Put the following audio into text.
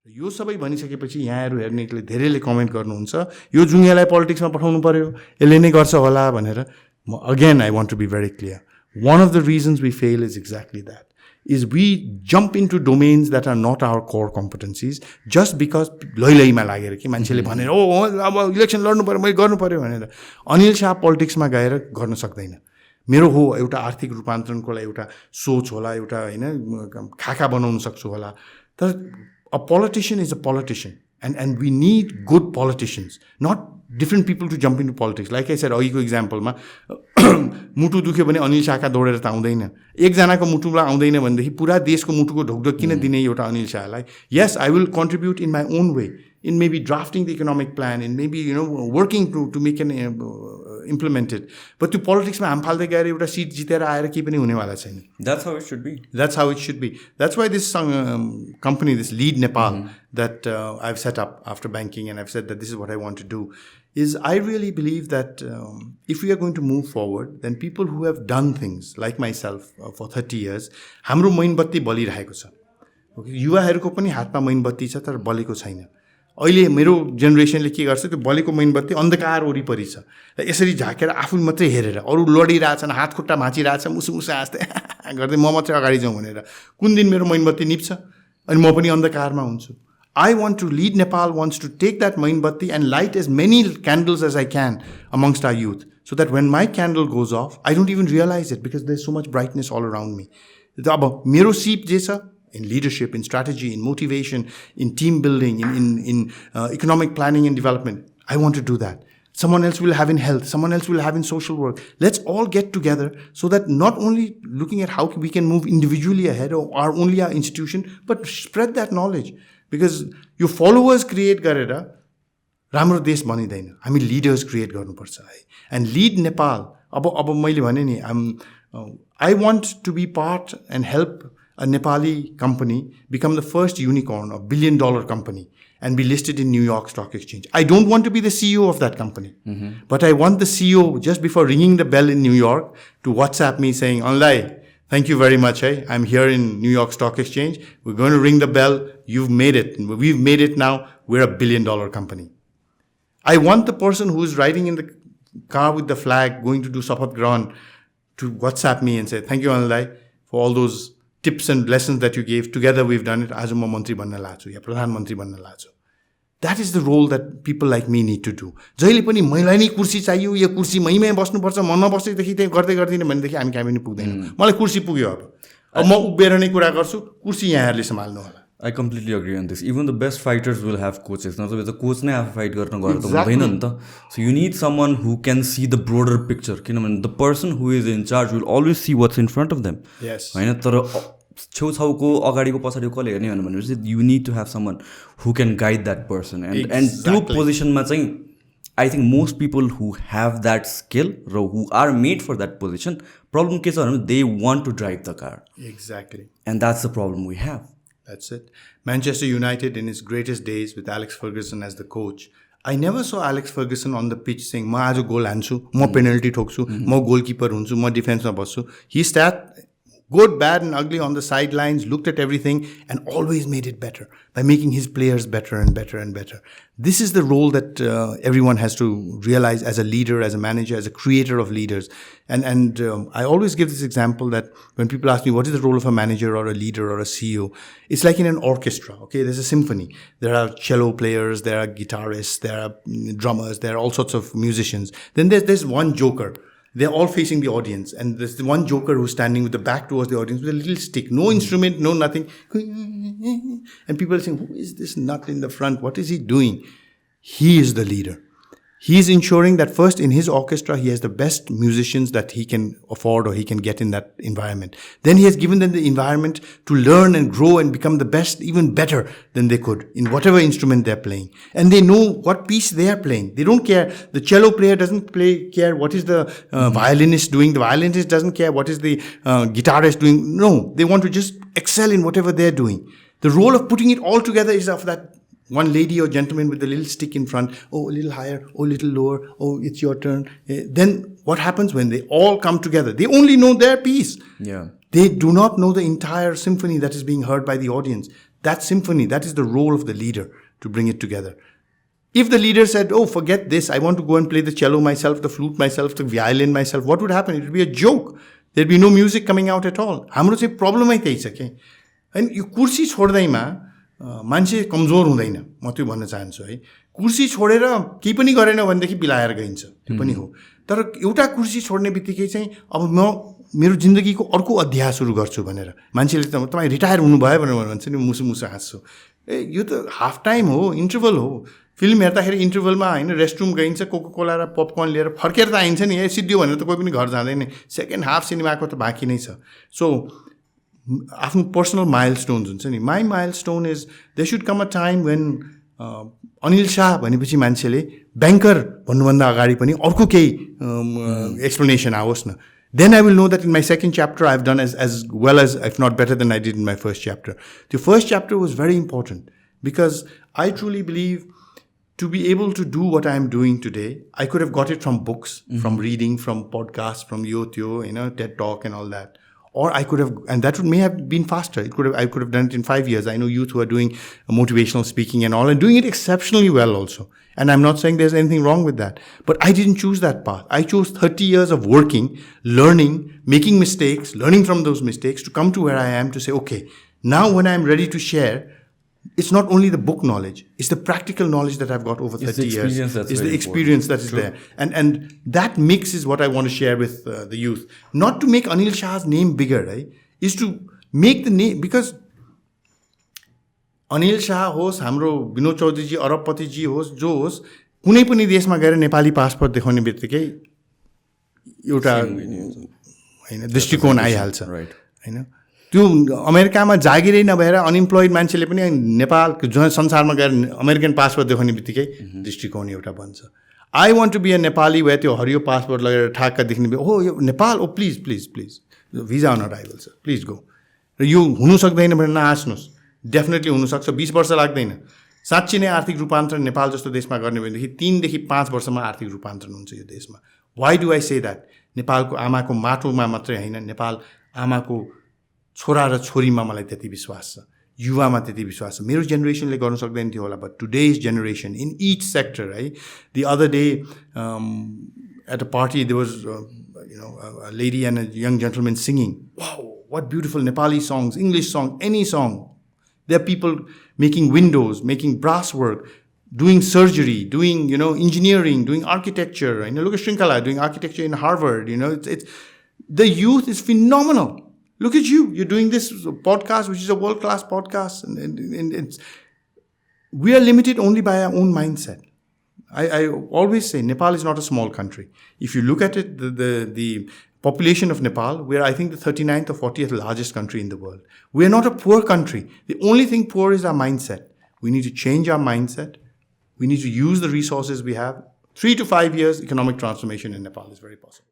यो सबै भनिसकेपछि यहाँहरू हेर्नेले धेरैले कमेन्ट गर्नुहुन्छ यो जुङ्गेलाई पोलिटिक्समा पठाउनु पर्यो, यसले नै गर्छ होला भनेर. Again, I want to be very clear. One of the reasons we fail is exactly that. Is we jump into domains that are not our core competencies just because लैलैमा लागेर कि मान्छेले भनेर अब इलेक्सन लड्नु पर्यो, मैले गर्नु पर्यो भनेर. अनिल शाह पोलिटिक्समा गएर गर्न सक्दैन. मेरो हो एउटा आर्थिक रूपान्तरणको लागि एउटा सोच होला, एउटा होइन खाका बनाउन सक्छु होला. तर a politician is a politician and we need good politicians, not different people to jump into politics. Like I said, अघिको इक्जाम्पलमा मुटु दुख्यो भने अनिल शाहका दौडेर त आउँदैन. एकजनाको मुटुलाई आउँदैन भनेदेखि पुरा देशको मुटुको ढोकढोक किन दिने एउटा Anil शाहलाई? Yes, I will contribute in my own way, in maybe drafting the economic plan, in maybe working to make an implement it. But to politics मा हाम फाल्दै गएर एउटा सिट जितेर आएर केही पनि हुनेवाला छैन. That's how it should be. That's how it should be. That's why this company, this Lead Nepal, that I've set up after banking, and I've said that this is what I want to do, is I really believe that if we are going to move forward, then people who have done things, like myself, for 30 years, हाम्रो मैनबत्ती बलिरहेको छ. युवाहरूको पनि हातमा मैनबत्ती छ तर बलेको छैन. अहिले मेरो जेनेरेसनले के गर्छ, त्यो बलेको मैनबत्ती अन्धकार वरिपरि छ, यसरी झाकेर आफू मात्रै हेरेर अरू लडिरहेछन्, हात खुट्टा भाँचिरहेछ, मुसु हाँस्दै गर्दै म मात्रै अगाडि जाउँ भनेर. कुन दिन मेरो मैनबत्ती निप्छ अनि म पनि अन्धकारमा हुन्छु. I want to lead Nepal, wants to take that Mainbatti and light as many candles as I can amongst our youth, so that when my candle goes off, I don't even realize it because there's so much brightness all around me. अब मेरो SIP जे छ, in leadership, in strategy, in motivation, in team building, in economic planning and development, I want to do that. Someone else will have in health, someone else will have in social work. Let's all get together so that not only looking at how we can move individually ahead or only our institution, but spread that knowledge. Because your followers create गरेर राम्रो देश बनिदैन, हामी leaders create गर्नुपर्छ है. And lead Nepal. अब मैले भने नि, I want to be part and help a Nepali company become the first unicorn, a $1 billion company, and be listed in New York Stock Exchange. I don't want to be the CEO of that company, but I want the CEO just before ringing the bell in New York to WhatsApp me saying, Anil, thank you very much. Hey, I'm here in New York Stock Exchange. We're going to ring the bell. You've made it. We've made it now. We're a $1 billion company. I want the person who's riding in the car with the flag going to do Sapat Ground to WhatsApp me and say, thank you, Anil, for all those tips and lessons that you gave. Together we've done it. As a mantri banna lachu, ya pradhan mantri banna lachu. That is the role that people like me need to do. जहिले पनि मलाई नै कुर्सी चाहियो, यो कुर्सी मैमै बस्नुपर्छ, म नबसेदेखि त्यही गर्दै गर्दिनँ भनेदेखि हामी क्याबिनेट पुग्दैन. मलाई कुर्सी पुग्यो, अब म उभिएर नै कुरा गर्छु, कुर्सी यहाँहरूले सम्हाल्नु होला. I completely agree on this. Even the best fighters will have coaches. Now, the coach नै आफै fight गर्न गएर त हुँदैन नि त. So you need someone who can see the broader picture. किनभने the person who is in charge will always see what's in front of them. Yes. हैन, तर छेउछाउको अगाडिको पछाडिको कसले हेर्ने भनेपछि you need to have someone who can guide that person. And त्यो पोजिसनमा चाहिँ I think most people who have that skill raw who are made for that position, problem के छ भने they want to drive the car. Exactly. And that's the problem we have. That's it. Manchester United in its greatest days with Alex Ferguson as the coach. I never saw Alex Ferguson on the pitch saying, "Ma आज goal हान्छु, म penalty ठोक्छु, म goalkeeper हुन्छु, म defense मा बस्छु." He sat good, bad and ugly on the sidelines, looked at everything and always made it better by making his players better and better and better. This is the role that everyone has to realize as a leader, as a manager, as a creator of leaders. And I always give this example that when people ask me, what is the role of a manager or a leader or a CEO? It's like in an orchestra, okay? There's a symphony. There are cello players, there are guitarists, there are drummers, there are all sorts of musicians. Then there's one joker. They're all facing the audience. And there's the one joker who's standing with the back towards the audience with a little stick. No instrument, no nothing. And people are saying, who is this nut in the front? What is he doing? He is the leader. He is ensuring that first in his orchestra, he has the best musicians that he can afford or he can get in that environment. Then he has given them the environment to learn and grow and become the best, even better than they could in whatever instrument they're playing. And they know what piece they are playing. They don't care. The cello player doesn't care what is the violinist doing. The violinist doesn't care what is the guitarist doing. No, they want to just excel in whatever they're doing. The role of putting it all together is of that one lady or gentleman with a little stick in front. Oh, a little higher. Oh, a little lower. Oh, it's your turn. Then what happens when they all come together? They only know their piece. Yeah. They do not know the entire symphony that is being heard by the audience. that symphony, that is the role of the leader, to bring it together. If the leader said, oh, forget this, I want to go and play the cello myself, the flute myself, the violin myself, what would happen? It would be a joke. There'd be no music coming out at all. हाम्रो चाहिँ प्रब्लमै त्यही छ के. अनि यो कुर्सी छोड्दैमा मान्छे कमजोर हुँदैन, म त्यो भन्न चाहन्छु है. कुर्सी छोडेर केही पनि गरेन भनेदेखि बिलाएर गइन्छ, त्यो पनि हो. तर एउटा कुर्सी छोड्ने बित्तिकै चाहिँ अब म मेरो जिन्दगीको अर्को अध्याय सुरु गर्छु भनेर मान्छेले त तपाईँ रिटायर हुनुभयो भनेर भन्छ नि, मुसु मुसु हाँस्छु. ए यो त हाफ टाइम हो, इन्टरभल हो. फिल्म हेर्दाखेरि इन्टरभलमा होइन रेस्टरुम गइन्छ, कोकाकोला र पपकर्न लिएर फर्केर त आइन्छ नि, सिद्धियो भनेर त कोही पनि घर जाँदैन. सेकेन्ड हाफ सिनेमाको त बाँकी नै छ. सो आफ्नो पर्सनल माइलस्टोन्स हुन्छ नि. My milestone is they should come a time when Anil Shah भनेपछि मान्छेले ब्याङ्कर भन्नुभन्दा अगाडि पनि अर्को केही एक्सप्लेनेसन आओस् न. Then I will know that in my second chapter I've done as well as, if not better than I did in my first chapter. The first chapter was very important because I truly believe to be able to do what I am doing today, I could have got it from books, from reading, from podcasts, from YouTube, TED Talk and all that. Or I could have, and that may have been faster. I could have done it in 5 years. I know youth who are doing motivational speaking and all, and doing it exceptionally well also. And I'm not saying there's anything wrong with that. But I didn't choose that path. I chose 30 years of working, learning, making mistakes, learning from those mistakes to come to where I am to say, okay, now when I'm ready to share, it's not only the book knowledge, it's the practical knowledge that I've got over 30 years. It's the experience that is there. And that mix is what I want to share with the youth. Not to make Anil Shah's name bigger, right? Is to make the name, because Anil Shah होस्, हाम्रो विनोद चौधरीजी, अरबपतिजी होस्, जो होस्, कुनै पनि देशमा गएर Nepali passport देखाउने बित्तिकै एउटा हैन दृष्टिकोण आइहाल्छ, हैन. त्यो अमेरिकामा जागिरै नभएर अनइम्प्लोइड मान्छेले पनि नेपाल संसारमा गएर अमेरिकन पासपोर्ट देखाउने बित्तिकै दृष्टिकोण एउटा बन्छ. I want to be a Nepali way त्यो हरियो पासपोर्ट लगेर ठाक्क देख्ने, हो यो Nepal, oh please please please visa on arrival छ, प्लिज गो. र यो हुनु सक्दैन भनेर नहाँस्नुहोस्. डेफिनेटली हुनसक्छ, 20 वर्ष लाग्दैन. साँच्ची नै आर्थिक रूपान्तरण नेपाल जस्तो देशमा गर्ने भनेदेखि 3 देखि 5 वर्षमा आर्थिक रूपान्तरण हुन्छ यो देशमा. Why do I say that? नेपालको आमाको माटोमा मात्रै होइन, नेपाल आमाको छोरा र छोरीमा मलाई त्यति विश्वास छ, युवामा त्यति विश्वास छ. मेरो जेनेरेसनले गर्न सक्दैन थियो होला, but today's generation in each sector, है. The other day at a party there was a lady and a young gentleman singing. Wow, what beautiful Nepali songs, English song, any song. There are people making windows, making brass work, doing surgery, doing, engineering, doing architecture. Look at Shrinkala doing architecture in Harvard. It's the youth is phenomenal. Look at you. You're doing this podcast, which is a world-class podcast. And we are limited only by our own mindset. I always say Nepal is not a small country. If you look at it, the population of Nepal, we're, I think, the 39th or 40th largest country in the world. We're not a poor country. The only thing poor is our mindset. We need to change our mindset. We need to use the resources we have. 3 to 5 years, economic transformation in Nepal is very possible.